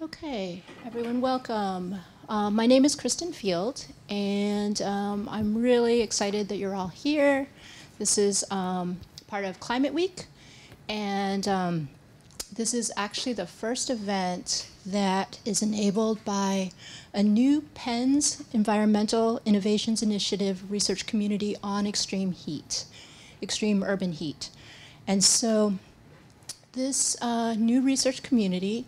Okay, everyone, welcome. My name is Kristen Field, and I'm really excited that you're all here. This is part of Climate Week, and this is actually the first event that is enabled by a new Penn's Environmental Innovations Initiative research community on extreme heat, extreme urban heat. And so this new research community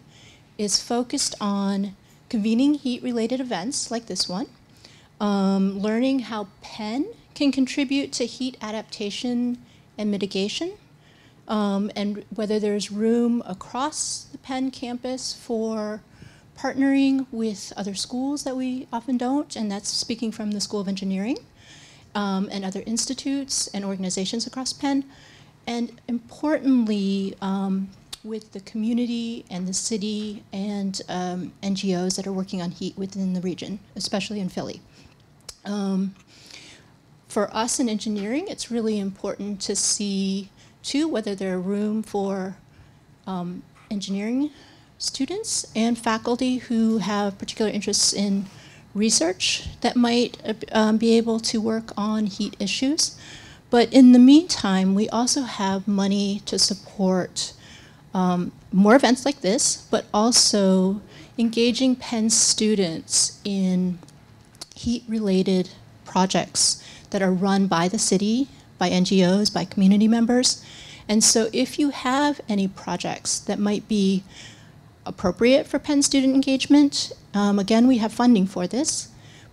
is focused on convening heat-related events like this one, learning how Penn can contribute to heat adaptation and mitigation, and whether there's room across the Penn campus for partnering with other schools that we often don't, and that's speaking from the School of Engineering, and other institutes and organizations across Penn, and importantly, with the community and the city and NGOs that are working on heat within the region, especially in Philly. For us in engineering, it's really important to see, too, whether there's room for engineering students and faculty who have particular interests in research that might be able to work on heat issues. But in the meantime, we also have money to support more events like this, but also engaging Penn students in heat-related projects that are run by the city, by NGOs, by community members. And so if you have any projects that might be appropriate for Penn student engagement, again, we have funding for this,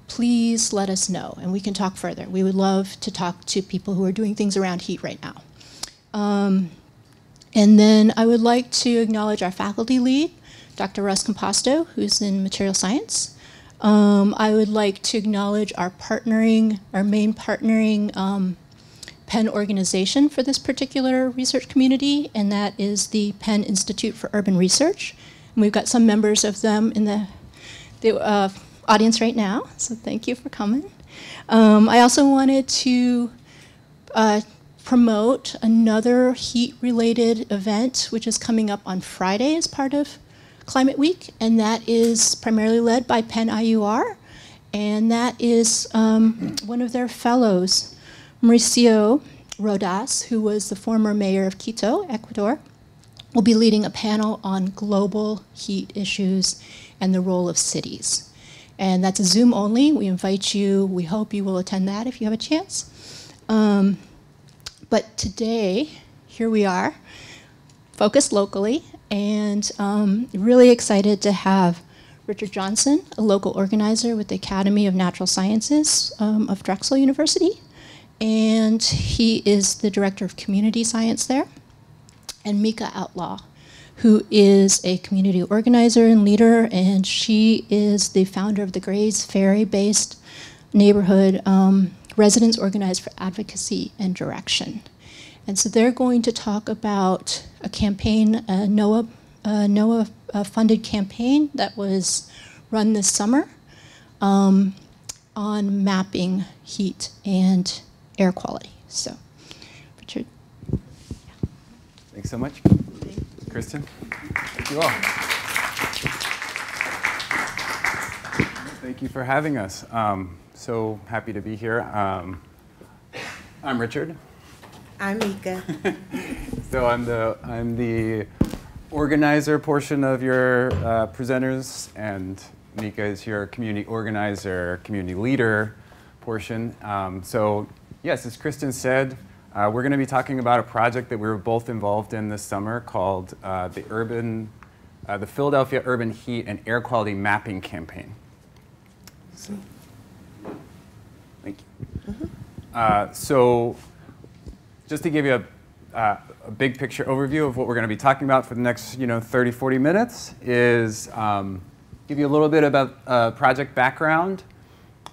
please let us know, and we can talk further. We would love to talk to people who are doing things around heat right now. And then I would like to acknowledge our faculty lead, Dr. Russ Composto, who's in material science. I would like to acknowledge our main partnering Penn organization for this particular research community, and that is the Penn Institute for Urban Research. And we've got some members of them in the audience right now, so thank you for coming. I also wanted to promote another heat-related event, which is coming up on Friday as part of Climate Week, and that is primarily led by Penn IUR, and that is one of their fellows, Mauricio Rodas, who was the former mayor of Quito, Ecuador, will be leading a panel on global heat issues and the role of cities. And that's a Zoom only. We invite you. We hope you will attend that if you have a chance. But today, here we are, focused locally, and really excited to have Richard Johnson, a local organizer with the Academy of Natural Sciences of Drexel University, and he is the director of community science there, and Meeka Outlaw, who is a community organizer and leader, and she is the founder of the Grays Ferry-based neighborhood residents organized for advocacy and direction. And so they're going to talk about a campaign, a NOAA-funded campaign that was run this summer on mapping heat and air quality. So, Richard. Thanks so much, Kristen. Thank you all. Thank you for having us. So happy to be here. I'm Richard. I'm Meeka. So I'm the organizer portion of your presenters, and Meeka is your community organizer, community leader portion. So yes, as Kristen said, we're going to be talking about a project that we were both involved in this summer called the Philadelphia Urban Heat and Air Quality Mapping Campaign. So, thank you. Mm-hmm. So just to give you a big picture overview of what we're going to be talking about for the next 30, 40 minutes is give you a little bit about project background,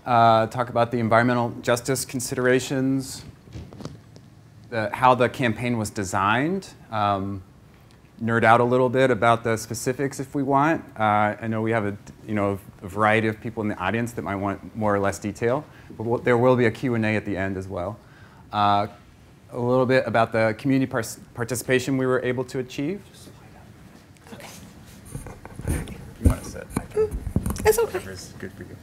talk about the environmental justice considerations, how the campaign was designed, nerd out a little bit about the specifics if we want. I know we have a variety of people in the audience that might want more or less detail, but there will be a Q&A at the end as well. A little bit about the community participation we were able to achieve. Okay. You want to whatever's good for you.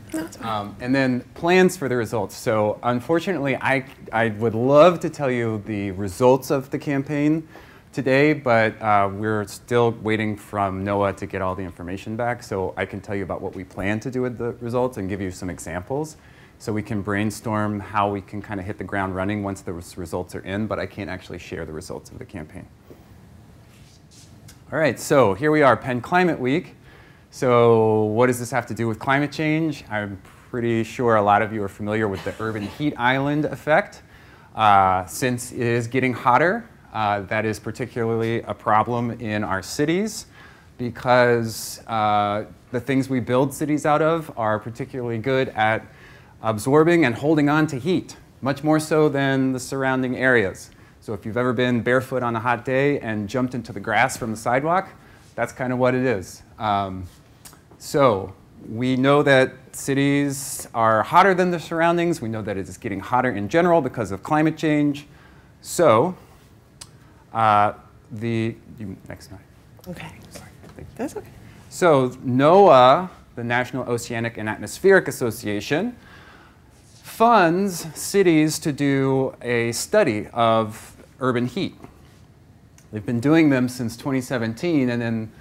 And then plans for the results. So unfortunately, I would love to tell you the results of the campaign today, but we're still waiting from NOAA to get all the information back. So I can tell you about what we plan to do with the results and give you some examples. So we can brainstorm how we can kind of hit the ground running once the results are in, but I can't actually share the results of the campaign. All right, so here we are, Penn Climate Week. So what does this have to do with climate change? I'm pretty sure a lot of you are familiar with the urban heat island effect. Since it is getting hotter, that is particularly a problem in our cities because the things we build cities out of are particularly good at absorbing and holding on to heat, much more so than the surrounding areas. So if you've ever been barefoot on a hot day and jumped into the grass from the sidewalk, that's kind of what it is. So we know that cities are hotter than the surroundings. We know that it is getting hotter in general because of climate change. So next slide. Okay. Sorry, thank you. That's okay. So NOAA, the National Oceanic and Atmospheric Association, funds cities to do a study of urban heat. They've been doing them since 2017, and in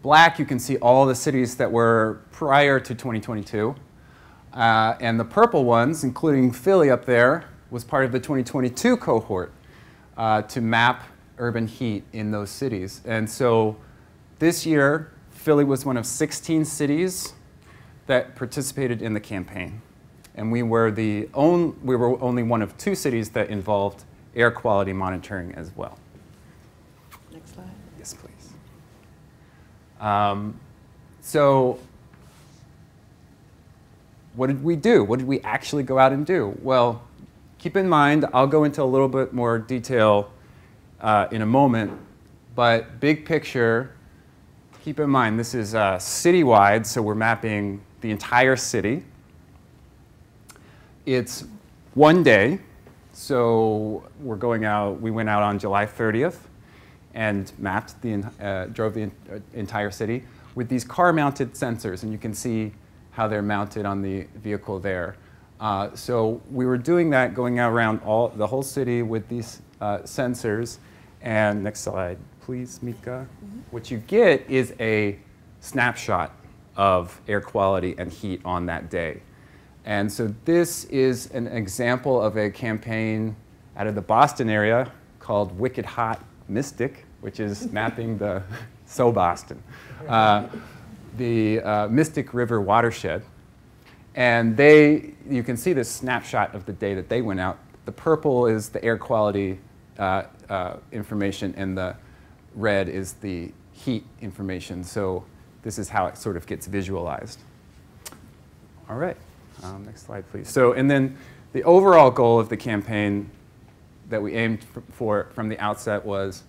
black you can see all the cities that were prior to 2022. And the purple ones, including Philly up there, was part of the 2022 cohort to map urban heat in those cities. And so this year, Philly was one of 16 cities that participated in the campaign. And we were only one of 2 cities that involved air quality monitoring as well. Next slide. Yes, please. So what did we do? What did we actually go out and do? Well, keep in mind, I'll go into a little bit more detail in a moment, but big picture, keep in mind this is citywide, so we're mapping the entire city. It's one day, so we went out on July 30th and mapped drove the entire city with these car-mounted sensors, and you can see how they're mounted on the vehicle there. So we were doing that, going out around the whole city with these sensors. And next slide, please, Meeka. What you get is a snapshot of air quality and heat on that day. And so this is an example of a campaign out of the Boston area called Wicked Hot Mystic, which is mapping the Boston, the Mystic River watershed. And you can see this snapshot of the day that they went out. The purple is the air quality information, and the red is the heat information. So this is how it sort of gets visualized. All right. Next slide, please. So, and then the overall goal of the campaign that we aimed for from the outset was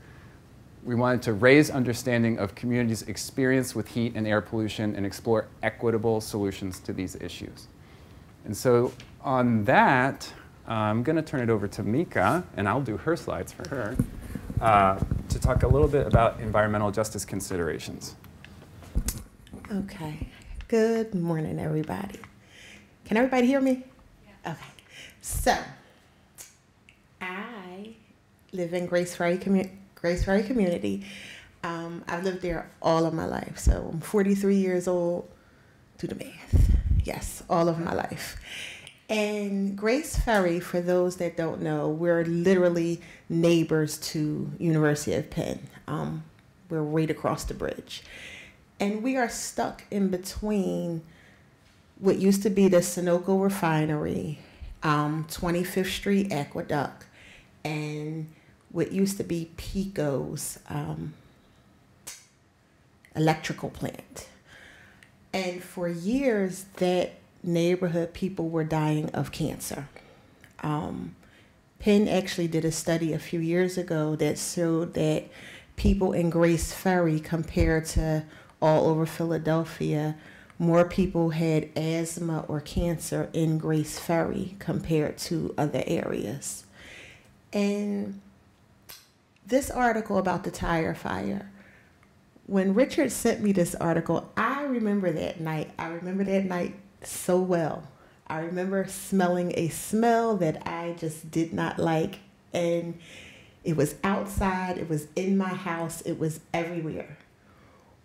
we wanted to raise understanding of communities' experience with heat and air pollution and explore equitable solutions to these issues. And so on that, I'm going to turn it over to Meeka, and I'll do her slides for her, to talk a little bit about environmental justice considerations. Okay. Good morning, everybody. Can everybody hear me? Yeah. Okay. So, I live in Grace Ferry community. I've lived there all of my life. So I'm 43 years old. Do the math. Yes, all of my life. And Grace Ferry, for those that don't know, we're literally neighbors to University of Penn. We're right across the bridge. And we are stuck in between what used to be the Sunoco refinery, 25th Street Aqueduct, and what used to be Pico's electrical plant. And for years, that neighborhood people were dying of cancer. Penn actually did a study a few years ago that showed that people in Grace Ferry compared to all over Philadelphia, more people had asthma or cancer in Grace Ferry compared to other areas. And this article about the tire fire, when Richard sent me this article, I remember that night. I remember that night so well. I remember smelling a smell that I just did not like, and it was outside, it was in my house, it was everywhere.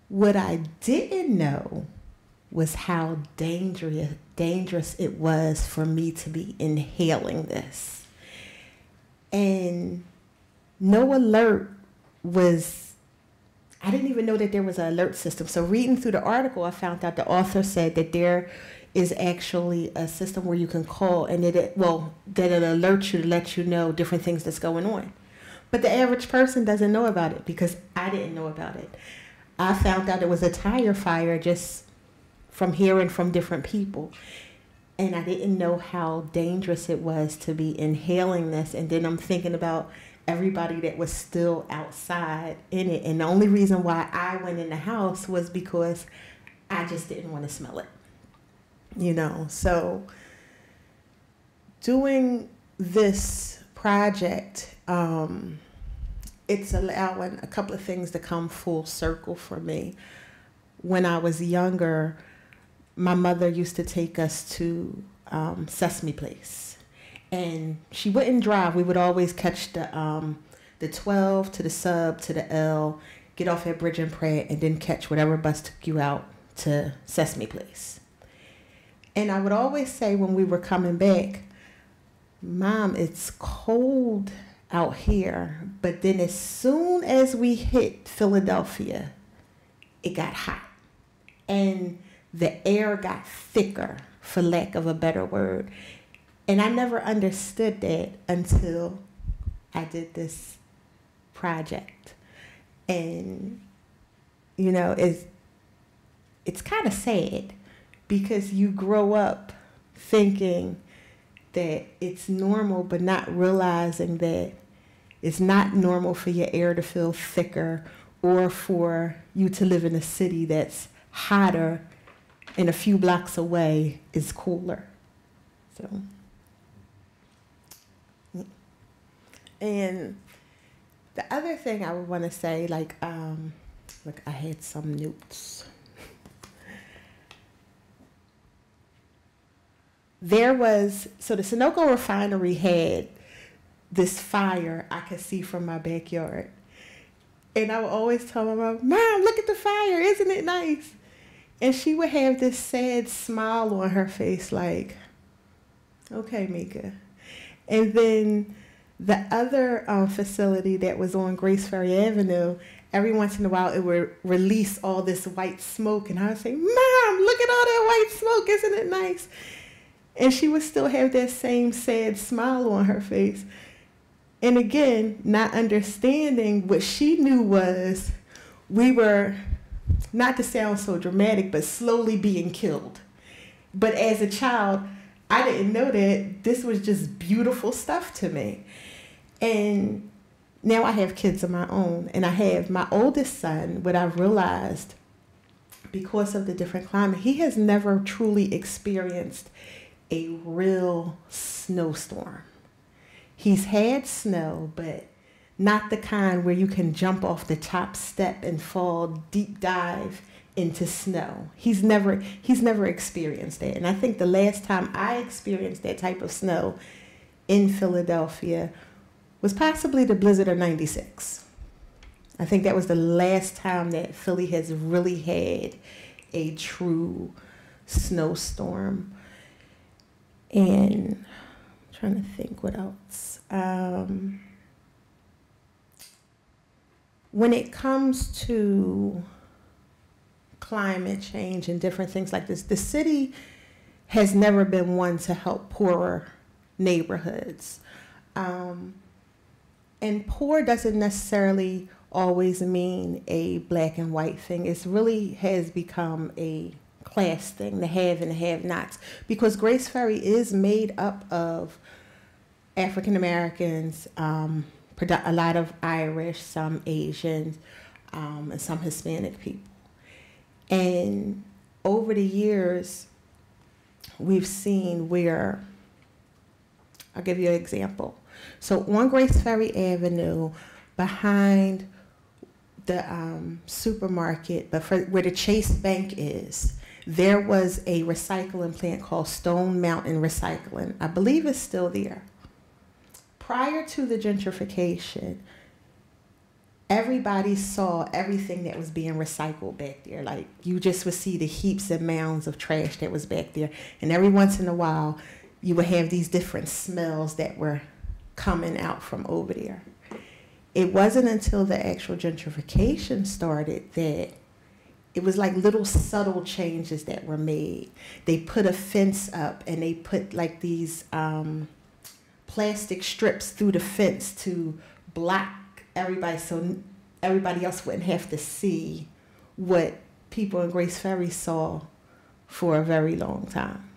What I didn't know was how dangerous it was for me to be inhaling this. And no alert was, I didn't even know that there was an alert system. So reading through the article, I found out the author said that there is actually a system where you can call and that it alerts you to let you know different things that's going on. But the average person doesn't know about it because I didn't know about it. I found out it was a tire fire just from hearing from different people. And I didn't know how dangerous it was to be inhaling this. And then I'm thinking about everybody that was still outside in it. And the only reason why I went in the house was because I just didn't want to smell it. You know, so doing this project, it's allowing a couple of things to come full circle for me. When I was younger, my mother used to take us to Sesame Place, and she wouldn't drive. We would always catch the 12 to the sub to the L, get off at Bridge and Pratt, and then catch whatever bus took you out to Sesame Place. And I would always say when we were coming back, Mom, it's cold out here. But then as soon as we hit Philadelphia, it got hot. And the air got thicker, for lack of a better word. And I never understood that until I did this project. And, you know, it's kind of sad because you grow up thinking that it's normal, but not realizing that it's not normal for your air to feel thicker or for you to live in a city that's hotter and a few blocks away is cooler. So, and the other thing I would want to say, look, I had some notes. So the Sunoco refinery had this fire I could see from my backyard. And I would always tell my mom, Mom, look at the fire, isn't it nice? And she would have this sad smile on her face like, okay, Meeka. And then the other facility that was on Grace Ferry Avenue, every once in a while it would release all this white smoke. And I would say, Mom, look at all that white smoke, isn't it nice? And she would still have that same sad smile on her face. And again, not understanding what she knew was we were, not to sound so dramatic, but slowly being killed. But as a child, I didn't know that this was just beautiful stuff to me. And now I have kids of my own. And I have my oldest son, what I've realized, because of the different climate, he has never truly experienced a real snowstorm. He's had snow, but not the kind where you can jump off the top step and fall deep dive into snow. He's never experienced that. And I think the last time I experienced that type of snow in Philadelphia was possibly the blizzard of '96. I think that was the last time that Philly has really had a true snowstorm. And I'm trying to think what else. When it comes to climate change and different things like this, the city has never been one to help poorer neighborhoods. And poor doesn't necessarily always mean a black and white thing. It really has become a class thing, the have and the have-nots, because Grace Ferry is made up of African Americans, a lot of Irish, some Asians, and some Hispanic people. And over the years, we've seen where, I'll give you an example. So on Grace Ferry Avenue, behind the supermarket, but where the Chase Bank is, there was a recycling plant called Stone Mountain Recycling. I believe it's still there. Prior to the gentrification, everybody saw everything that was being recycled back there. Like, you just would see the heaps and mounds of trash that was back there. And every once in a while, you would have these different smells that were coming out from over there. It wasn't until the actual gentrification started that it was like little subtle changes that were made. They put a fence up and they put like these plastic strips through the fence to block everybody so everybody else wouldn't have to see what people in Grace Ferry saw for a very long time.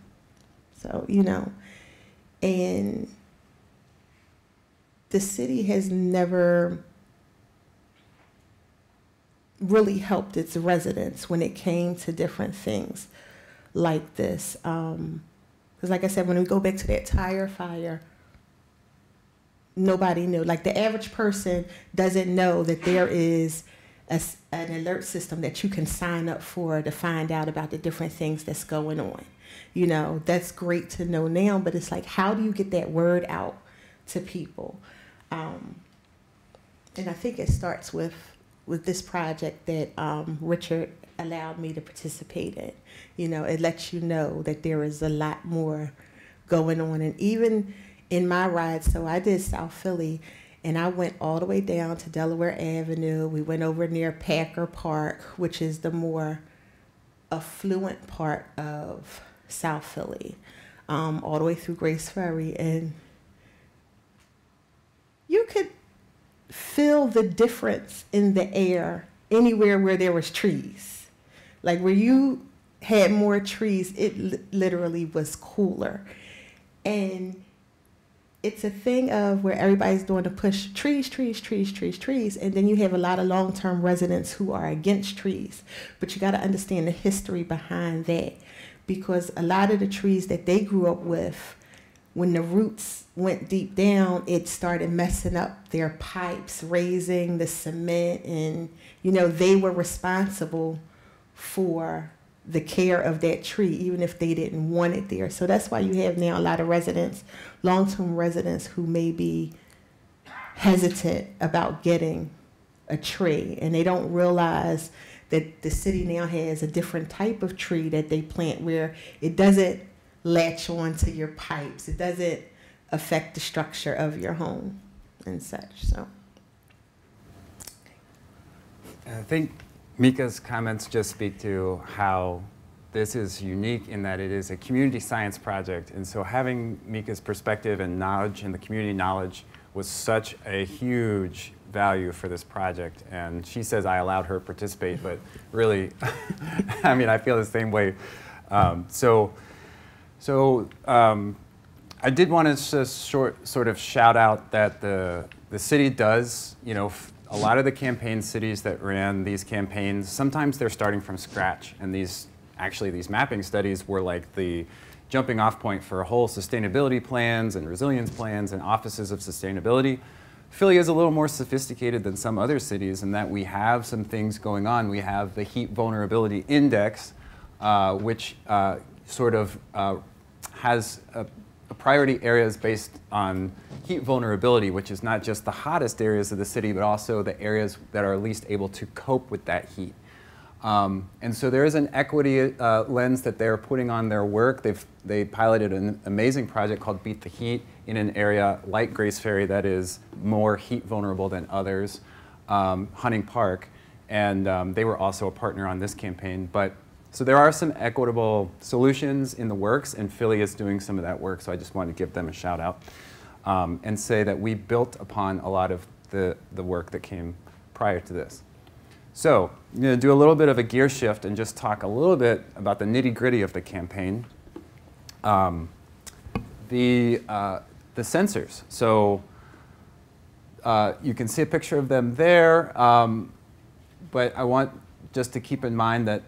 So, you know, and the city has never really helped its residents when it came to different things like this. Because like I said, when we go back to that tire fire, nobody knew. Like, the average person doesn't know that there is an alert system that you can sign up for to find out about the different things that's going on. You know, that's great to know now, but it's like, how do you get that word out to people? And I think it starts with this project that Richard allowed me to participate in. You know, it lets you know that there is a lot more going on. And even in my ride, so I did South Philly, and I went all the way down to Delaware Avenue. We went over near Packer Park, which is the more affluent part of South Philly, all the way through Grace Ferry. And you could feel the difference in the air anywhere where there was trees. Like, where you had more trees, it literally was cooler. And it's a thing of where everybody's doing to push trees, and then you have a lot of long-term residents who are against trees. But you got to understand the history behind that, because a lot of the trees that they grew up with, when the roots went deep down, it started messing up their pipes, raising the cement, and, you know, they were responsible for the care of that tree, even if they didn't want it there. So that's why you have now a lot of residents, long-term residents, who may be hesitant about getting a tree, and they don't realize that the city now has a different type of tree that they plant where it doesn't latch on to your pipes. It doesn't affect the structure of your home and such. So I think Meeka's comments just speak to how this is unique in that it is a community science project. And so having Meeka's perspective and knowledge and the community knowledge was such a huge value for this project. And she says I allowed her to participate, but really, I mean, I feel the same way. I did want to just sort of shout out that the city does, you know, a lot of the campaign cities that ran these campaigns, sometimes they're starting from scratch. And these mapping studies were like the jumping off point for whole sustainability plans and resilience plans and offices of sustainability. Philly is a little more sophisticated than some other cities in that we have some things going on. We have the Heat Vulnerability Index, which sort of has a priority areas based on heat vulnerability, which is not just the hottest areas of the city, but also the areas that are least able to cope with that heat. And so there is an equity lens that they're putting on their work. They piloted an amazing project called Beat the Heat in an area like Grace Ferry that is more heat vulnerable than others, Hunting Park. And they were also a partner on this campaign. So there are some equitable solutions in the works, and Philly is doing some of that work, so I just wanted to give them a shout out and say that we built upon a lot of the work that came prior to this. So I'm going to do a little bit of a gear shift and just talk a little bit about the nitty-gritty of the campaign. The sensors. So you can see a picture of them there, but I want just to keep in mind that,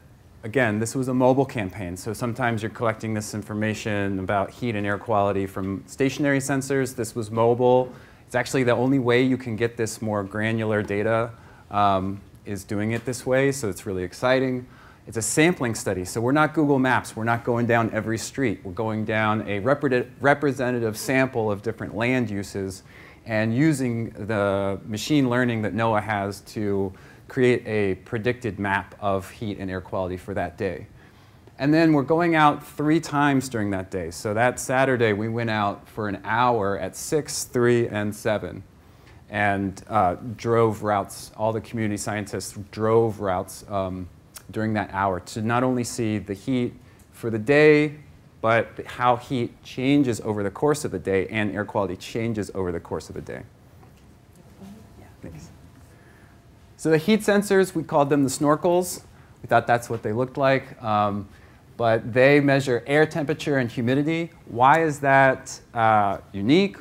again, this was a mobile campaign, so sometimes you're collecting this information about heat and air quality from stationary sensors. This was mobile. It's actually the only way you can get this more granular data is doing it this way, so it's really exciting. It's a sampling study, so we're not Google Maps. We're not going down every street. We're going down a representative sample of different land uses and using the machine learning that NOAA has to create a predicted map of heat and air quality for that day. And then we're going out 3 times during that day. So that Saturday, we went out for an hour at 6, 3, and 7 and drove routes. All the community scientists drove routes during that hour to not only see the heat for the day, but how heat changes over the course of the day and air quality changes over the course of the day. Yeah, thanks. So the heat sensors, we called them the snorkels. We thought that's what they looked like. But they measure air temperature and humidity. Why is that unique?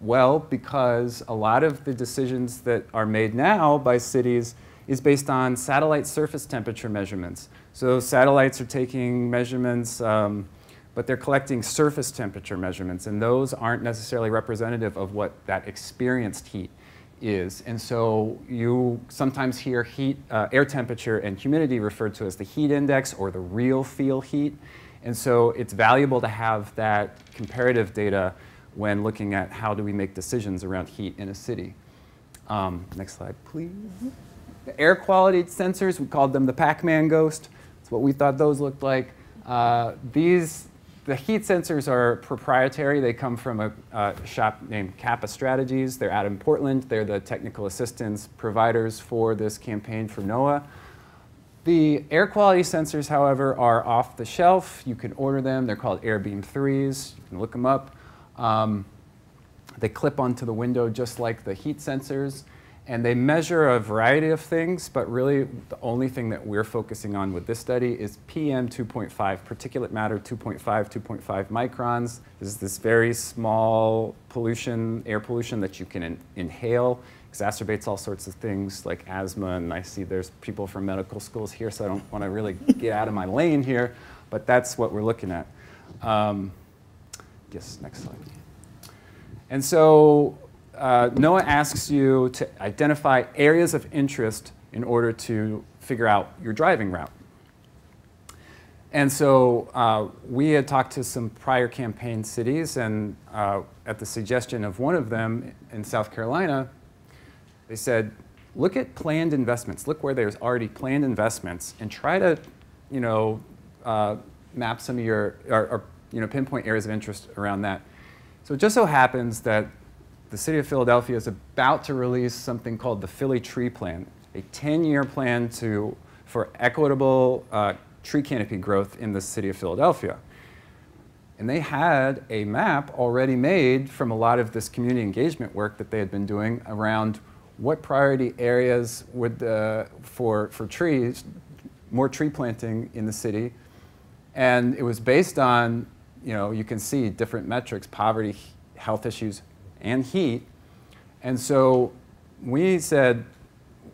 Well, because a lot of the decisions that are made now by cities is based on satellite surface temperature measurements. So satellites are taking measurements, but they're collecting surface temperature measurements, and those aren't necessarily representative of what that experienced heat is. And so you sometimes hear air temperature and humidity referred to as the heat index or the real feel heat. And so it's valuable to have that comparative data when looking at how do we make decisions around heat in a city. Next slide, please. The air quality sensors, we called them the Pac-Man ghost. That's what we thought those looked like. The heat sensors are proprietary. They come from a shop named Kappa Strategies. They're out in Portland. They're the technical assistance providers for this campaign for NOAA. The air quality sensors, however, are off the shelf. You can order them. They're called AirBeam 3s. You can look them up. They clip onto the window just like the heat sensors. And they measure a variety of things, but really the only thing that we're focusing on with this study is PM 2.5, particulate matter 2.5, 2.5 microns. This is this very small pollution, air pollution that you can inhale, exacerbates all sorts of things like asthma, and I see there's people from medical schools here, so I don't want to really get out of my lane here, but that's what we're looking at. Yes, next slide. And so, NOAA asks you to identify areas of interest in order to figure out your driving route. And so we had talked to some prior campaign cities, and at the suggestion of one of them in South Carolina, they said, look at planned investments. Look where there's already planned investments and try to, map some of your, or pinpoint areas of interest around that. So it just so happens that the city of Philadelphia is about to release something called the Philly Tree Plan, a 10-year plan for equitable tree canopy growth in the city of Philadelphia. And they had a map already made from a lot of this community engagement work that they had been doing around what priority areas would, for trees, more tree planting in the city. And it was based on, you can see different metrics, poverty, health issues, and heat. And so we said,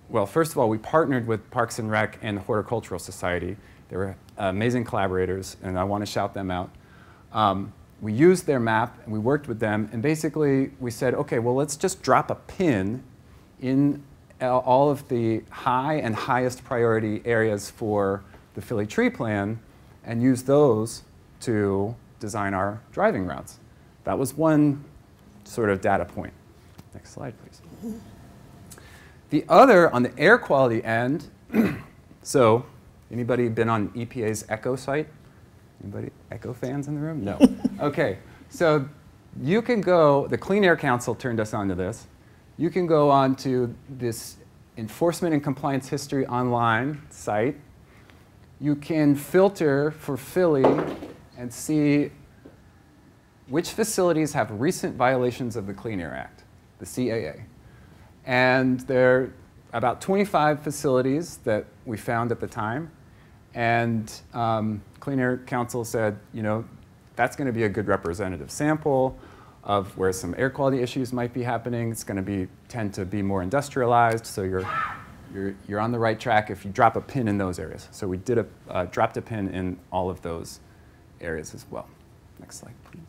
well, first of all, we partnered with Parks and Rec and the Horticultural Society. They were amazing collaborators, and I want to shout them out. We used their map, and we worked with them, and basically we said, okay, well, let's just drop a pin in all of the high and highest priority areas for the Philly Tree Plan and use those to design our driving routes. That was one sort of data point. Next slide, please. The other, on the air quality end, so anybody been on EPA's ECHO site? Anybody ECHO fans in the room? No. Okay, so you can go, the Clean Air Council turned us onto this. You can go on to this Enforcement and Compliance History Online site. You can filter for Philly and see which facilities have recent violations of the Clean Air Act, the CAA. And there are about 25 facilities that we found at the time. And Clean Air Council said, that's going to be a good representative sample of where some air quality issues might be happening. It's going to tend to be more industrialized, so you're on the right track if you drop a pin in those areas. So we did dropped a pin in all of those areas as well. Next slide, please.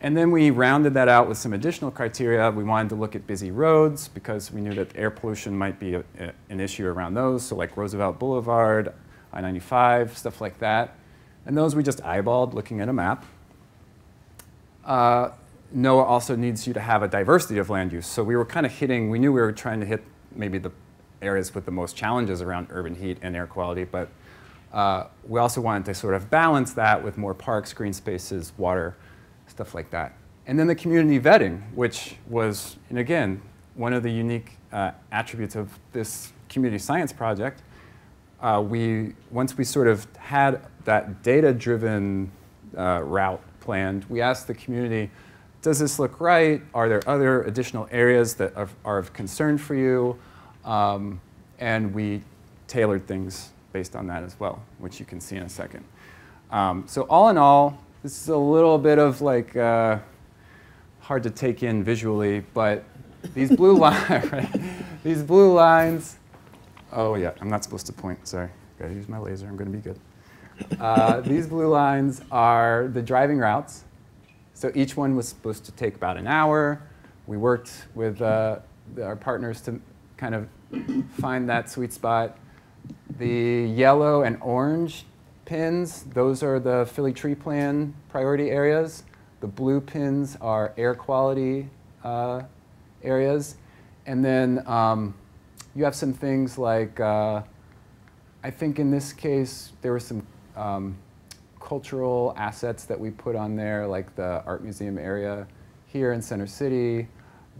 And then we rounded that out with some additional criteria. We wanted to look at busy roads because we knew that air pollution might be an issue around those, so like Roosevelt Boulevard, I-95, stuff like that. And those we just eyeballed looking at a map. NOAA also needs you to have a diversity of land use. So we were kind of hitting, we knew we were trying to hit maybe the areas with the most challenges around urban heat and air quality, but we also wanted to sort of balance that with more parks, green spaces, water, stuff like that. And then the community vetting, which was, and again, one of the unique attributes of this community science project. Once we sort of had that data-driven route planned, we asked the community, does this look right? Are there other additional areas that are of concern for you? And we tailored things based on that as well, which you can see in a second. So all in all, this is a little bit of like hard to take in visually, but these blue lines, right? These blue lines. Oh yeah, I'm not supposed to point. Sorry, gotta use my laser. I'm gonna be good. These blue lines are the driving routes. So each one was supposed to take about an hour. We worked with our partners to kind of find that sweet spot. The yellow and orange pins, those are the Philly Tree Plan priority areas. The blue pins are air quality areas. And then you have some things like, I think in this case, there were some cultural assets that we put on there, like the art museum area here in Center City.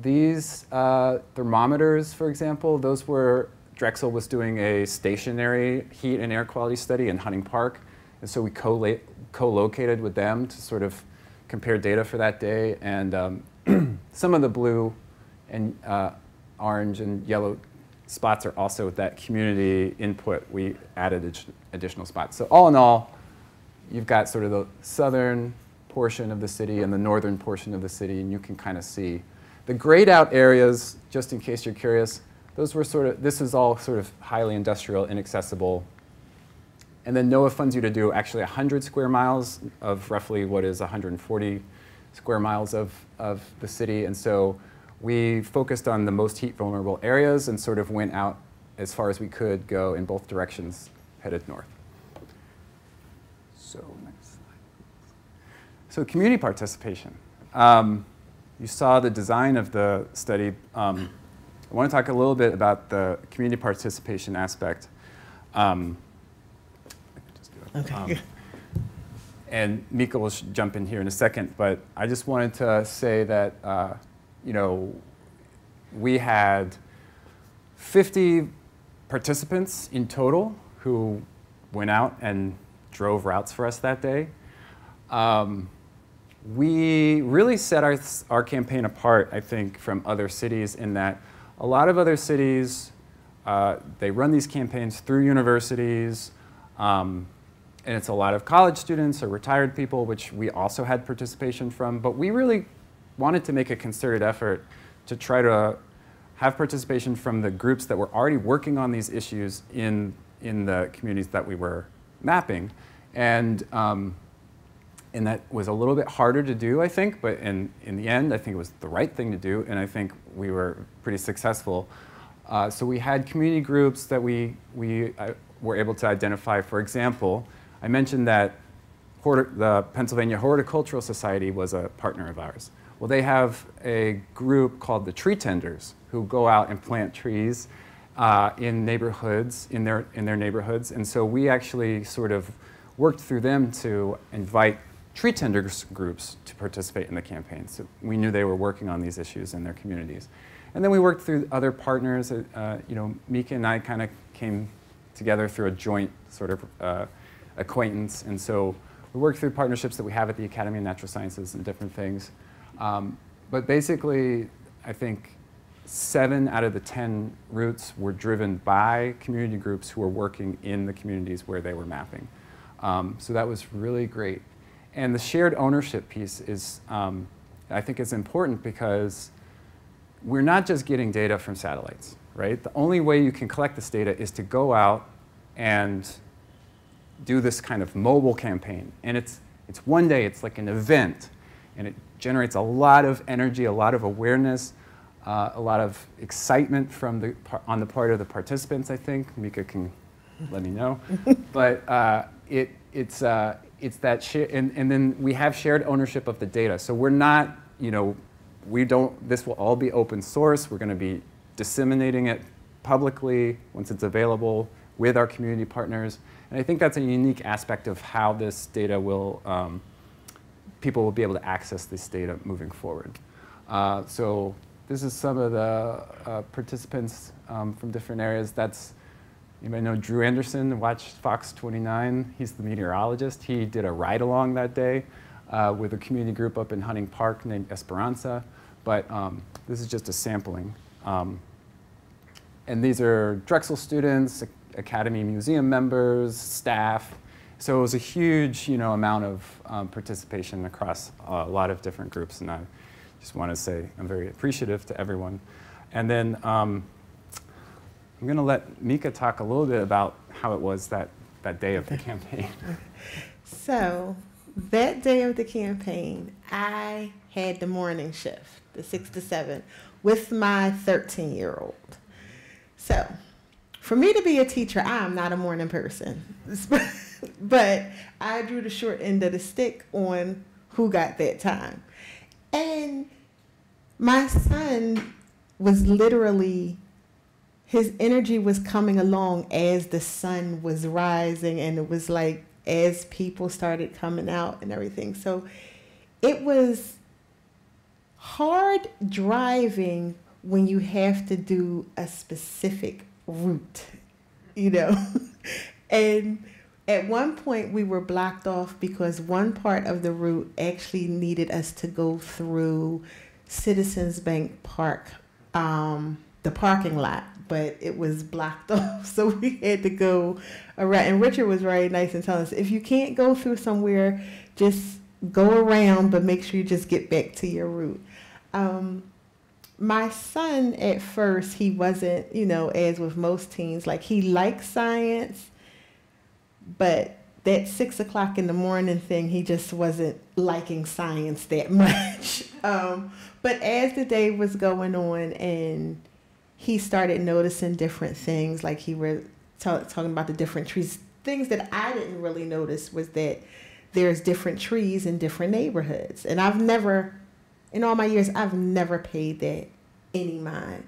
These thermometers, for example, those were, Drexel was doing a stationary heat and air quality study in Hunting Park. And so we co-located with them to sort of compare data for that day. And some of the blue and orange and yellow spots are also that community input. We added additional spots. So all in all, you've got sort of the southern portion of the city and the northern portion of the city, and you can kind of see. The grayed out areas, just in case you're curious, those were sort of, this is all sort of highly industrial, inaccessible. And then NOAA funds you to do actually 100 square miles of roughly what is 140 square miles of the city. And so we focused on the most heat vulnerable areas and sort of went out as far as we could go in both directions, headed north. So next slide. So community participation. You saw the design of the study. I want to talk a little bit about the community participation aspect. Okay. And Meeka will jump in here in a second, but I just wanted to say that you know, we had 50 participants in total who went out and drove routes for us that day. We really set our campaign apart, I think, from other cities in that a lot of other cities, they run these campaigns through universities, and it's a lot of college students or retired people, which we also had participation from, but we really wanted to make a concerted effort to try to have participation from the groups that were already working on these issues in the communities that we were mapping. And that was a little bit harder to do, I think, but in the end, I think it was the right thing to do, and I think we were pretty successful. So we had community groups that we were able to identify. For example, I mentioned that the Pennsylvania Horticultural Society was a partner of ours. Well, they have a group called the Tree Tenders who go out and plant trees in neighborhoods, in their neighborhoods. And so we actually sort of worked through them to invite tree tenders groups to participate in the campaign. So we knew they were working on these issues in their communities. And then we worked through other partners. You know, Meeka and I kind of came together through a joint sort of acquaintance. And so we worked through partnerships that we have at the Academy of Natural Sciences and different things. But basically, I think 7 out of the 10 routes were driven by community groups who were working in the communities where they were mapping. So that was really great. And the shared ownership piece is, I think, is important because we're not just getting data from satellites, right? The only way you can collect this data is to go out and do this kind of mobile campaign. And it's one day, it's like an event. and it generates a lot of energy, a lot of awareness, a lot of excitement from on the part of the participants, I think. Meeka can let me know. But it's that and then we have shared ownership of the data. So we're not, this will all be open source. We're going to be disseminating it publicly once it's available with our community partners. And I think that's a unique aspect of how this data will, people will be able to access this data moving forward. So this is some of the participants from different areas. You may know Drew Anderson, watched Fox 29. He's the meteorologist. He did a ride-along that day with a community group up in Hunting Park named Esperanza. But this is just a sampling. And these are Drexel students, Academy Museum members, staff. So it was a huge amount of participation across a lot of different groups. And I just want to say I'm very appreciative to everyone. And then I'm going to let Meeka talk a little bit about how it was that day of the campaign. So that day of the campaign, I had the morning shift, the 6 to 7, with my 13-year-old. So for me to be a teacher, I am not a morning person. But I drew the short end of the stick on who got that time. And my son was literally, his energy was coming along as the sun was rising, and it was like as people started coming out and everything. So it was hard driving when you have to do a specific route, And at one point we were blocked off because one part of the route actually needed us to go through Citizens Bank Park, the parking lot, but it was blocked off. So we had to go around. And Richard was very nice and telling us, if you can't go through somewhere, just go around, but make sure you just get back to your route. My son, at first, he wasn't, as with most teens, like he liked science, but that 6 o'clock in the morning thing, he just wasn't liking science that much. But as the day was going on and he started noticing different things, like he was talking about the different trees, things that I didn't really notice was that there's different trees in different neighborhoods. And in all my years, I've never paid that any mind.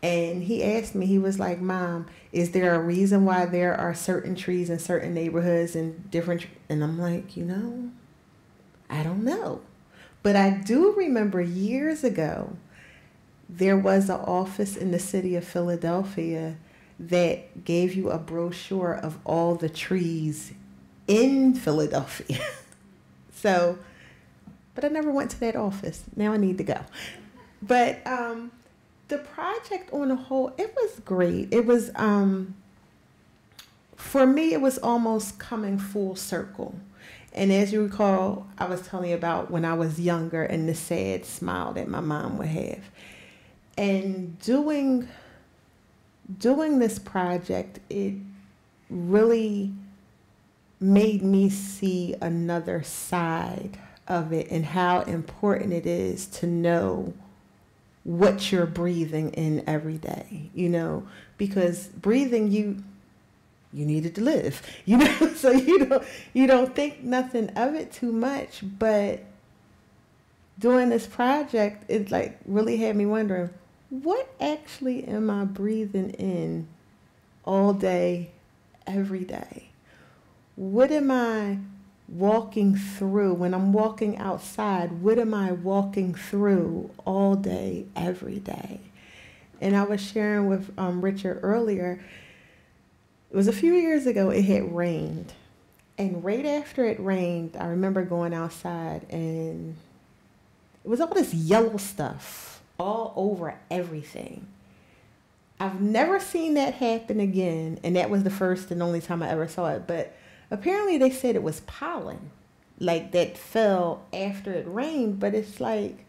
And he asked me, he was like, Mom, is there a reason why there are certain trees in certain neighborhoods and different? And I'm like, I don't know. But I do remember years ago, there was an office in the city of Philadelphia that gave you a brochure of all the trees in Philadelphia. But I never went to that office. Now I need to go. But the project on the whole, it was great. It was, for me, it was almost coming full circle. And as you recall, I was telling you about when I was younger and the sad smile that my mom would have. And doing this project, it really made me see another side of it and how important it is to know what you're breathing in every day, because breathing, you need it to live, so you don't think nothing of it too much. But doing this project, it like really had me wondering, what actually am I breathing in all day, every day? What am I walking through when I'm walking outside? What am I walking through all day, every day? And I was sharing with Richard earlier, it was a few years ago, it had rained. And right after it rained, I remember going outside and it was all this yellow stuff all over everything. I've never seen that happen again, and that was the first and only time I ever saw it. But apparently they said it was pollen, like that fell after it rained, but it's like,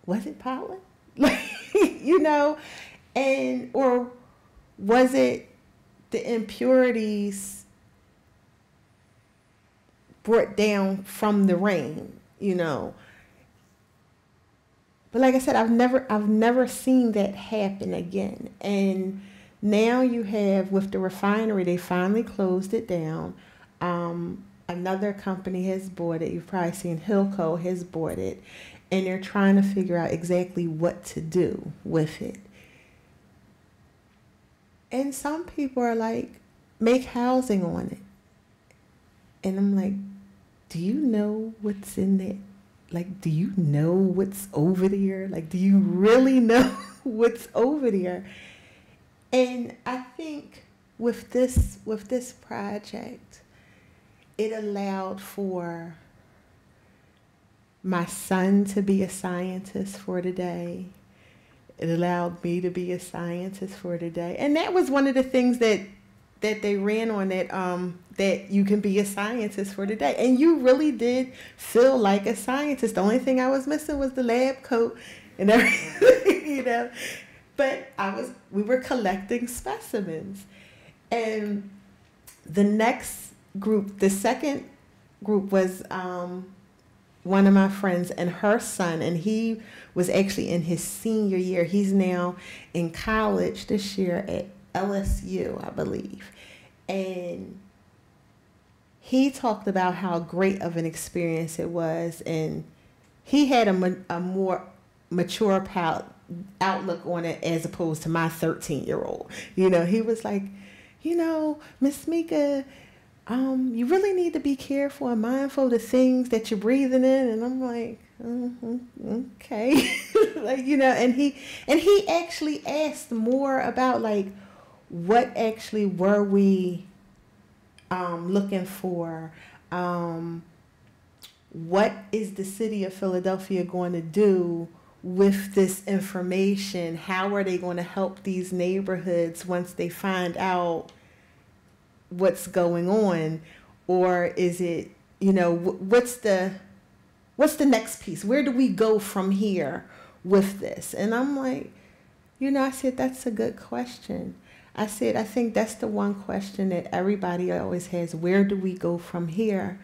was it pollen? And, or was it the impurities brought down from the rain, you know. But like I said, I've never seen that happen again. And now you have, with the refinery, they finally closed it down. Another company has bought it. You've probably seen Hilco has bought it. And they're trying to figure out exactly what to do with it. And some people are like, make housing on it. And I'm like, do you know what's in there? Like, do you know what's over there? Like, do you really know what's over there? And I think with this project, it allowed for my son to be a scientist for today. It allowed me to be a scientist for today. And that was one of the things that they ran on, that you can be a scientist for today. And you really did feel like a scientist. The only thing I was missing was the lab coat and everything, you know. But we were collecting specimens. And the next group, the second group was one of my friends and her son, and he was actually in his senior year. He's now in college this year at LSU, I believe. And he talked about how great of an experience it was, and he had a more mature outlook on it as opposed to my 13-year-old. You know, he was like, you know, Miss Meeka, you really need to be careful and mindful of the things that you're breathing in. And I'm like, okay. Like, you know, and he actually asked more about, like, what actually were we looking for? What is the city of Philadelphia going to do with this information? How are they going to help these neighborhoods once they find out what's going on? Or is it, you know, what's the next piece? Where do we go from here with this? And I'm like, you know, I said, that's a good question. I said, I think that's the one question that everybody always has. Where do we go from here?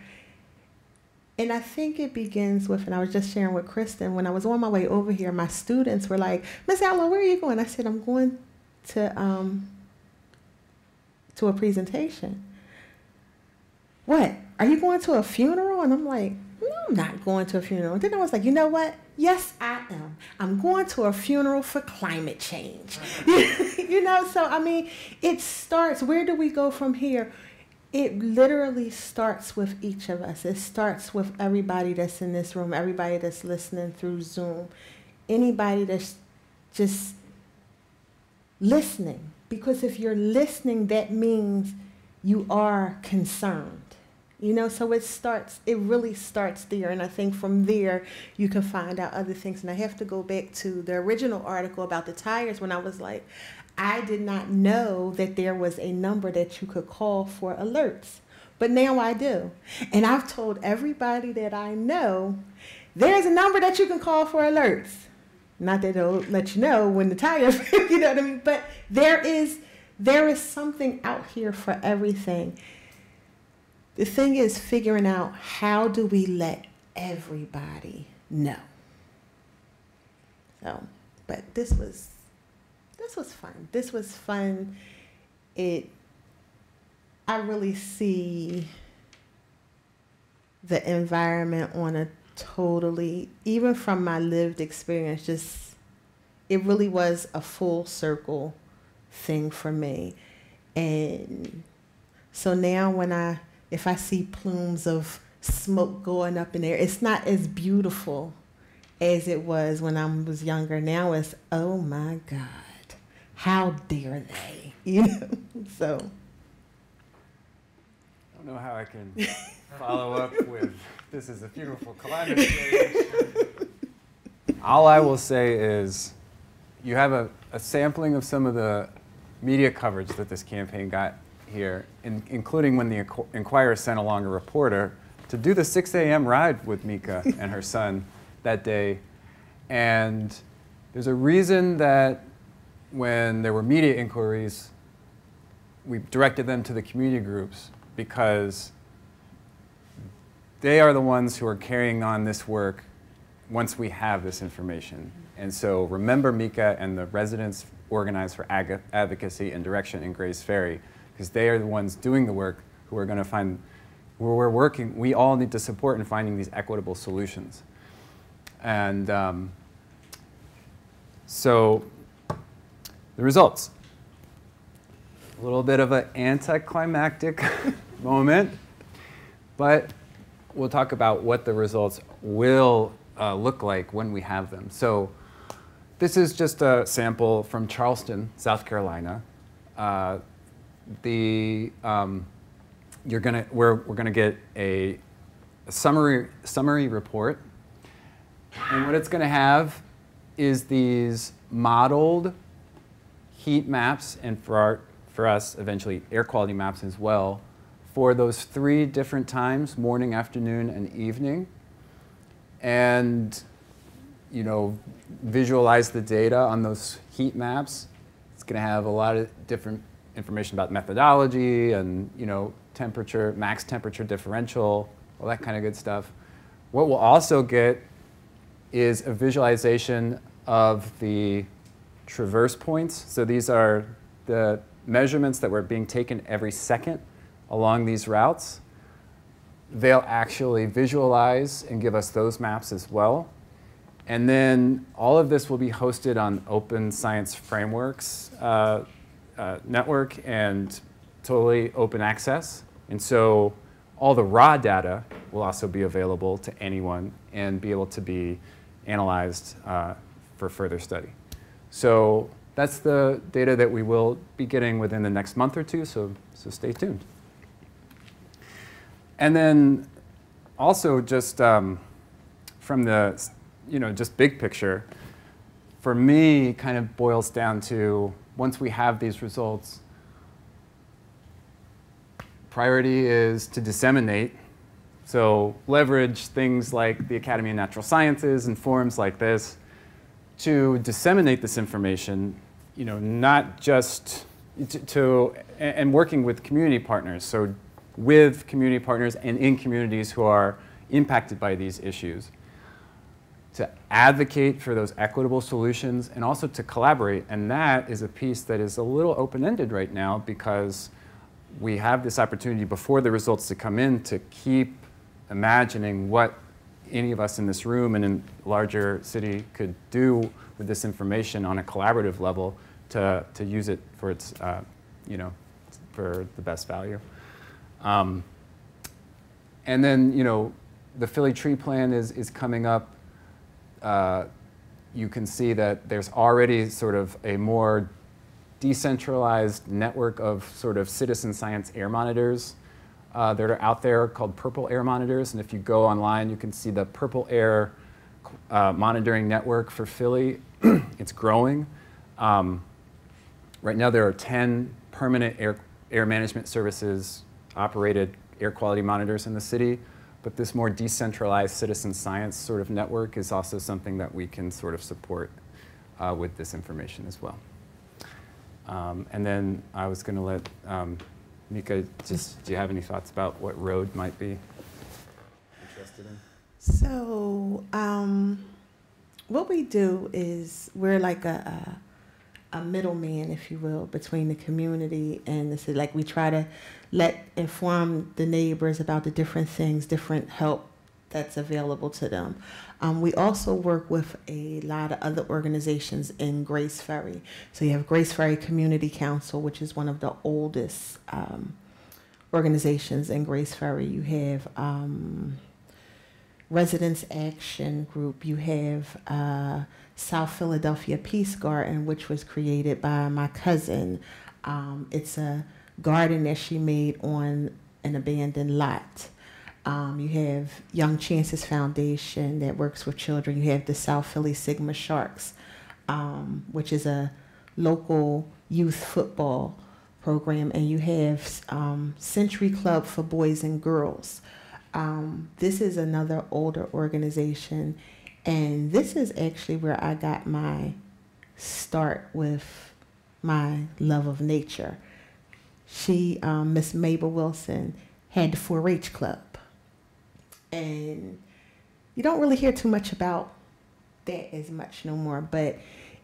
And I think it begins with, and I was just sharing with Kristen, when I was on my way over here, my students were like, Miss Outlaw, where are you going? I said, I'm going to a presentation. What? Are you going to a funeral? And I'm like, no, I'm not going to a funeral. And then I was like, you know what? Yes, I am. I'm going to a funeral for climate change. You know, so I mean, it starts, where do we go from here? It literally starts with each of us. It starts with everybody that's in this room, everybody that's listening through Zoom, anybody that's just listening. Because if you're listening, that means you are concerned. You know, so it really starts there. And I think from there, you can find out other things. And I have to go back to the original article about the tires when I was like, I did not know that there was a number that you could call for alerts. But now I do. And I've told everybody that I know, there's a number that you can call for alerts. Not that it'll let you know when the tires, you know what I mean? But there is something out here for everything. The thing is figuring out, how do we let everybody know? So, but this was fun. This was fun. I really see the environment on a totally, even from my lived experience, just, it really was a full circle thing for me. And so now if I see plumes of smoke going up in there, it's not as beautiful as it was when I was younger. Now it's, oh my God, how dare they? You know, so. I don't know how I can follow up with, this is a beautiful climate change. All I will say is, you have a sampling of some of the media coverage that this campaign got here, including when the Inquirer sent along a reporter to do the 6 a.m. ride with Meeka and her son that day. And there's a reason that when there were media inquiries, we directed them to the community groups, because they are the ones who are carrying on this work once we have this information. And so remember Meeka and the residents organized for advocacy and direction in Grace Ferry, because they are the ones doing the work who are going to find, where we're working, we all need to support in finding these equitable solutions. And so the results. A little bit of an anticlimactic moment, but we'll talk about what the results will look like when we have them. So this is just a sample from Charleston, South Carolina. We're gonna get a summary report, and what it's gonna have is these modeled heat maps, and for us eventually air quality maps as well, for those 3 different times, morning, afternoon, and evening, and visualize the data on those heat maps. It's going to have a lot of different information about methodology and temperature, max temperature differential, all that kind of good stuff. What we'll also get is a visualization of the traverse points. So these are the measurements that were being taken every second along these routes. They'll actually visualize and give us those maps as well. And then all of this will be hosted on Open Science Frameworks network and totally open access. And so all the raw data will also be available to anyone and be able to be analyzed for further study. So that's the data that we will be getting within the next month or two, so stay tuned. And then also just from the, just big picture, for me kind of boils down to, once we have these results, priority is to disseminate. So leverage things like the Academy of Natural Sciences and forums like this to disseminate this information, not just and working with community partners. So with community partners and in communities who are impacted by these issues, to advocate for those equitable solutions and also to collaborate. And that is a piece that is a little open-ended right now, because we have this opportunity before the results to come in to keep imagining what any of us in this room and in larger city could do with this information on a collaborative level to use it for its, for the best value. And then, the Philly Tree Plan is coming up. You can see that there's already sort of a more decentralized network of sort of citizen science air monitors that are out there called Purple Air Monitors. And if you go online, you can see the Purple Air monitoring network for Philly. It's growing. Right now there are 10 permanent air management services operated air quality monitors in the city, but this more decentralized citizen science sort of network is also something that we can sort of support with this information as well. And then I was going to let Meeka, do you have any thoughts about what road might be interested in? So what we do is we're like a middleman, if you will, between the community and the city. Like, we try to inform the neighbors about the different things, different help that's available to them. We also work with a lot of other organizations in Grace Ferry. So you have Grace Ferry Community Council, which is one of the oldest organizations in Grace Ferry. You have Residents Action Group. You have South Philadelphia Peace Garden, which was created by my cousin. It's a garden that she made on an abandoned lot. You have Young Chances Foundation that works with children. You have the South Philly Sigma Sharks, which is a local youth football program. And you have Century Club for Boys and Girls. This is another older organization. And this is actually where I got my start with my love of nature. She, Miss Mabel Wilson, had the 4-H club. And you don't really hear too much about that as much no more, but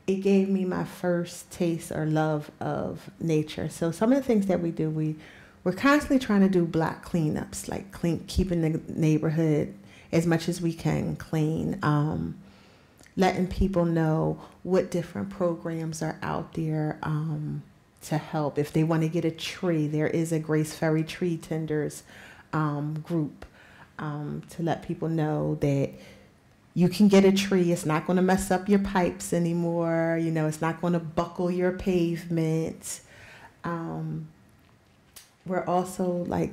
it gave me my first taste or love of nature. So some of the things that we do, we're constantly trying to do block cleanups, like keeping the neighborhood as much as we can clean, letting people know what different programs are out there to help. If they want to get a tree, there is a Grace Ferry Tree Tenders group to let people know that you can get a tree. It's not going to mess up your pipes anymore. You know, it's not going to buckle your pavement. We're also like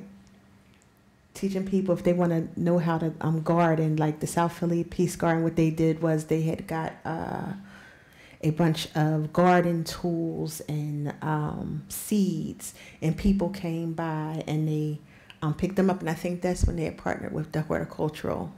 teaching people if they want to know how to garden, like the South Philly Peace Garden. What they did was they had got a bunch of garden tools and seeds, and people came by and they picked them up. And I think that's when they had partnered with the Horticultural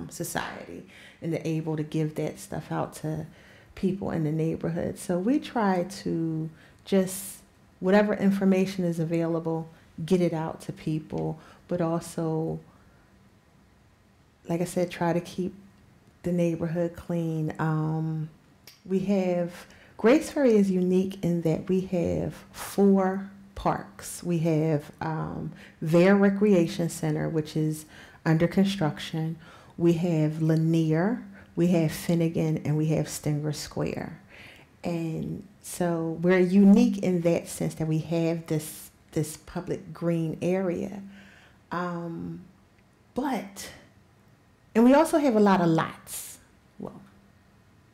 Society, and they're able to give that stuff out to people in the neighborhood. So we try to just, whatever information is available, get it out to people, but also, like I said, try to keep the neighborhood clean. We have, Grace Ferry is unique in that we have 4 parks. We have Vare Recreation Center, which is under construction. We have Lanier, we have Finnegan, and we have Stinger Square. And so we're unique in that sense that we have this public green area. And we also have a lot of lots. Well,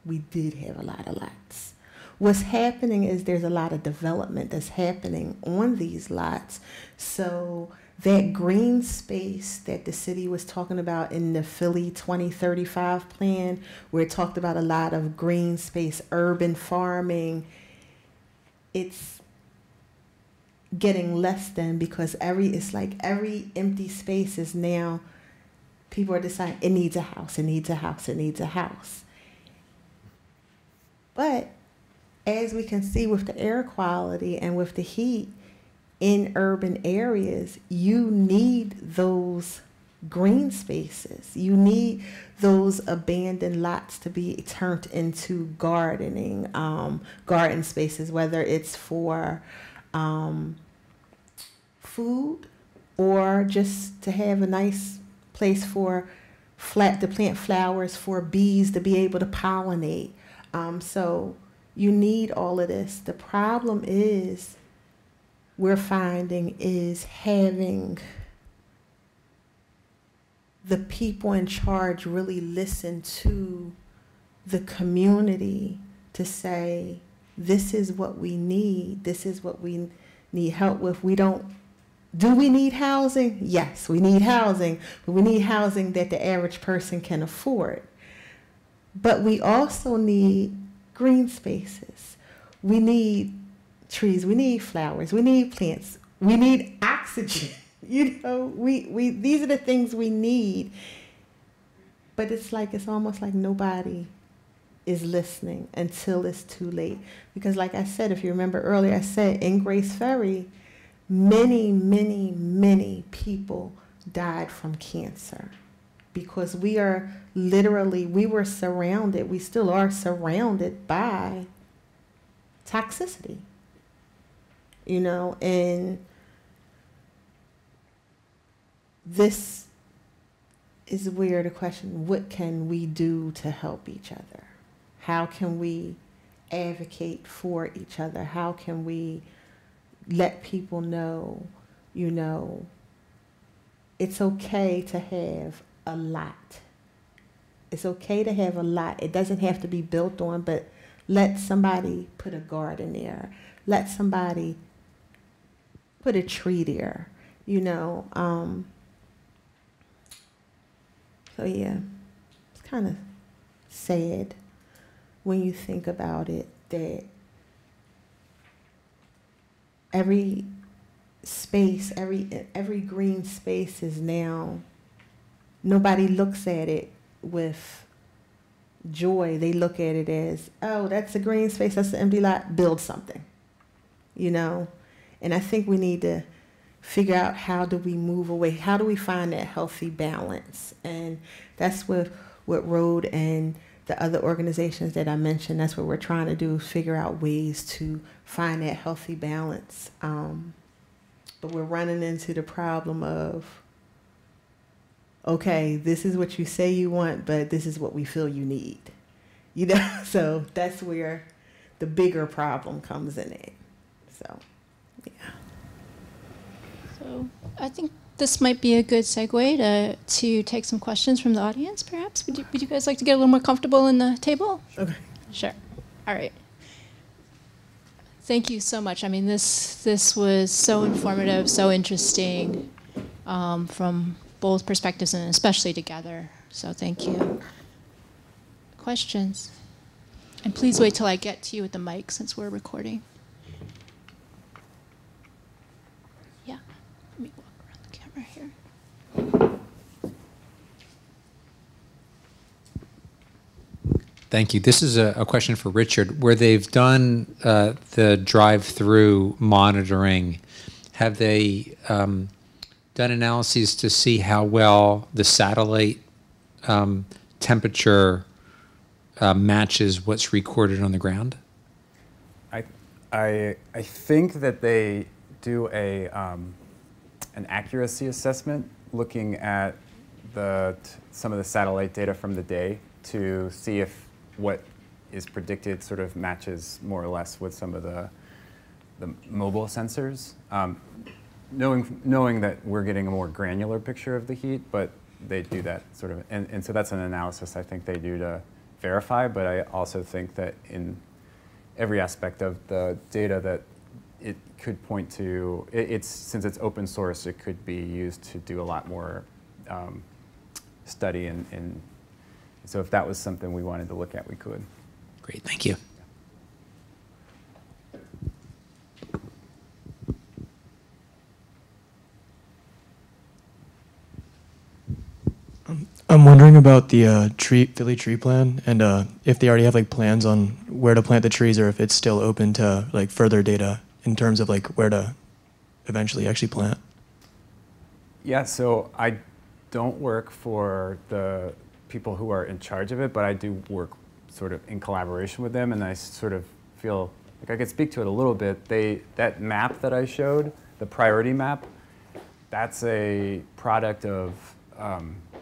we did have a lot of lots. What's happening is there's a lot of development that's happening on these lots. So that green space that the city was talking about in the Philly 2035 plan, where it talked about a lot of green space, urban farming, it's getting less than, because it's like every empty space is now, people are deciding it needs a house, it needs a house, it needs a house. But as we can see with the air quality and with the heat in urban areas, you need those green spaces. You need those abandoned lots to be turned into gardening, garden spaces, whether it's for food or just to have a nice place to plant flowers for bees to be able to pollinate. So you need all of this. The problem is, we're finding, is having the people in charge really listen to the community to say, this is what we need, this is what we need help with. Do we need housing? Yes, we need housing, but we need housing that the average person can afford. But we also need green spaces. We need trees, we need flowers, we need plants, we need oxygen. You know, these are the things we need. But it's almost like nobody is listening until it's too late. Because like I said, if you remember earlier, I said in Grace Ferry, many, many, many people died from cancer. Because we were surrounded, we still are surrounded by toxicity. You know, and this is where the question, what can we do to help each other? How can we advocate for each other? How can we let people know, you know, it's okay to have a lot. It's okay to have a lot. It doesn't have to be built on, but let somebody put a garden there. Let somebody put a tree there, you know. So yeah, it's kind of sad when you think about it, that every space, every green space is now, nobody looks at it with joy. They look at it as, oh, that's a green space, that's an empty lot, build something, you know. And I think we need to figure out how do we move away, how do we find that healthy balance. And that's what Road and the other organizations that I mentioned, that's what we're trying to do, figure out ways to find that healthy balance. But we're running into the problem of, okay, this is what you say you want, but this is what we feel you need. You know, so that's where the bigger problem comes in it. So, yeah. So I think this might be a good segue to take some questions from the audience, perhaps. Would you guys like to get a little more comfortable in the table? Okay. Sure. All right. Thank you so much. I mean, this was so informative, so interesting from both perspectives and especially together. So thank you. Questions? And please wait till I get to you with the mic since we're recording. Yeah. Let me walk around the camera here. Thank you. This is a question for Richard. Where they've done the drive-through monitoring, have they done analyses to see how well the satellite temperature matches what's recorded on the ground? I think that they do an accuracy assessment looking at some of the satellite data from the day to see if what is predicted sort of matches more or less with some of the mobile sensors. Knowing that we're getting a more granular picture of the heat, but they do that sort of, and so that's an analysis I think they do to verify, but I also think that in every aspect of the data that it could point to, since it's open source, it could be used to do a lot more study, and so if that was something we wanted to look at, we could. Great, thank you. I'm wondering about the Philly tree plan, and if they already have like plans on where to plant the trees, or if it's still open to like further data in terms of like where to eventually actually plant. Yeah, so I don't work for the people who are in charge of it, but I do work sort of in collaboration with them, and I sort of feel like I could speak to it a little bit. That map that I showed, the priority map, that's a product of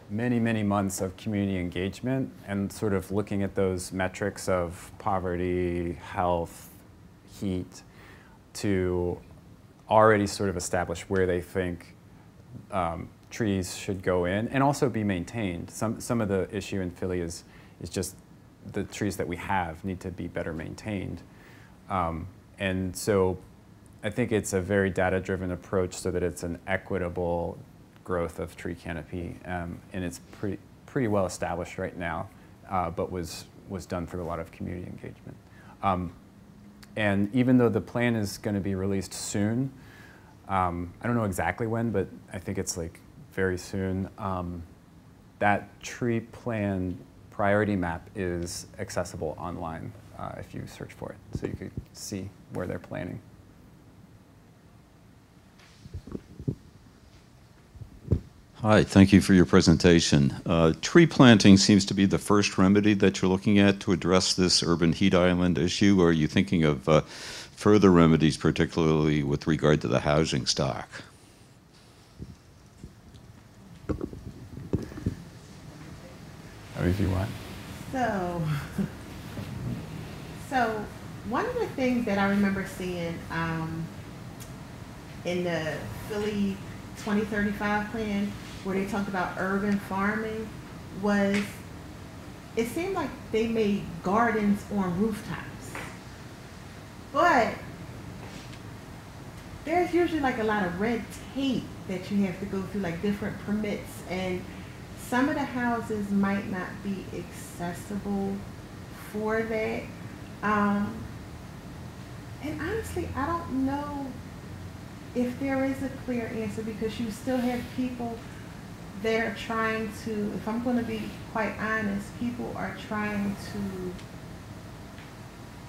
many, many months of community engagement and sort of looking at those metrics of poverty, health, heat, to already sort of establish where they think trees should go in and also be maintained. Some of the issue in Philly is just the trees that we have need to be better maintained. And so I think it's a very data-driven approach so that it's an equitable growth of tree canopy, and it's pretty well established right now, but was done through a lot of community engagement. And even though the plan is going to be released soon, I don't know exactly when, but I think it's like very soon, that tree plan priority map is accessible online if you search for it, so you could see where they're planning. Hi, thank you for your presentation. Tree planting seems to be the first remedy that you're looking at to address this urban heat island issue, or are you thinking of further remedies, particularly with regard to the housing stock? If you want. So one of the things that I remember seeing in the Philly 2035 plan, where they talked about urban farming, was it seemed like they made gardens on rooftops. But there's usually like a lot of red tape that you have to go through, like different permits, and some of the houses might not be accessible for that. And honestly, I don't know if there is a clear answer, because you still have people that are trying to, if I'm going to be quite honest, people are trying to,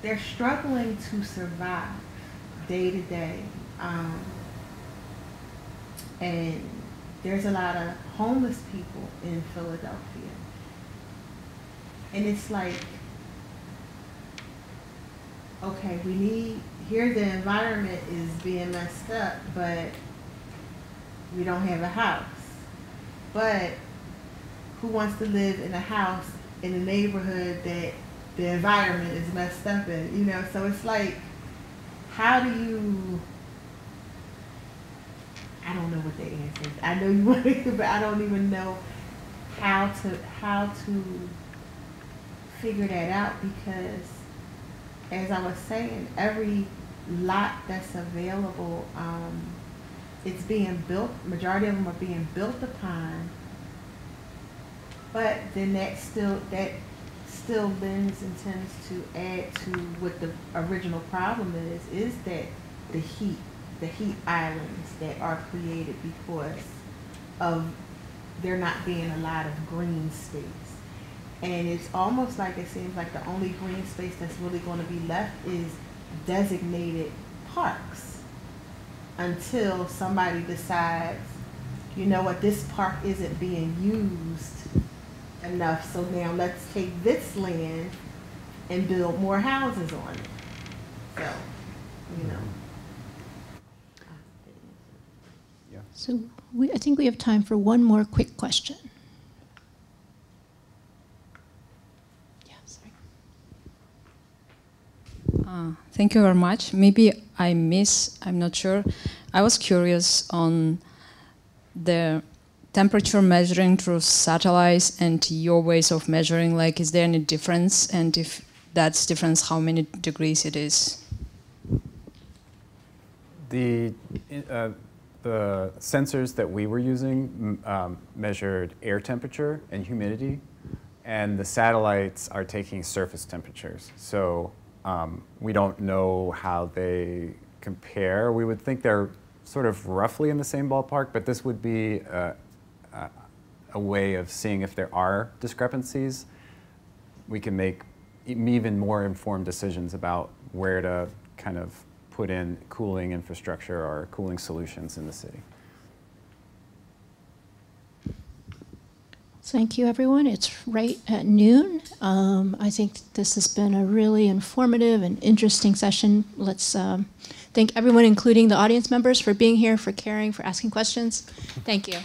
they're struggling to survive day to day. And there's a lot of homeless people in Philadelphia. And it's like, okay, here the environment is being messed up, but we don't have a house. But who wants to live in a house in a neighborhood that the environment is messed up in? You know, so it's like, how do you, I don't know what the answer is. I know you want to, but I don't even know how to figure that out, because as I was saying, every lot that's available, it's being built, majority of them are being built upon, but then that still lends and tends to add to what the original problem is that the heat islands that are created because of there not being a lot of green space. And it's almost like it seems like the only green space that's really going to be left is designated parks until somebody decides, you know what, this park isn't being used enough, so now let's take this land and build more houses on it. So, you know. So I think we have time for one more quick question. Yeah, sorry. Thank you very much. Maybe I'm not sure. I was curious on the temperature measuring through satellites and your ways of measuring. Like, is there any difference? And if that's difference, how many degrees it is? The sensors that we were using measured air temperature and humidity, and the satellites are taking surface temperatures. So we don't know how they compare. We would think they're sort of roughly in the same ballpark, but this would be a way of seeing if there are discrepancies. We can make even more informed decisions about where to kind of put in cooling infrastructure or cooling solutions in the city. Thank you, everyone. It's right at noon. I think this has been a really informative and interesting session. Let's thank everyone, including the audience members, for being here, for caring, for asking questions. Thank you.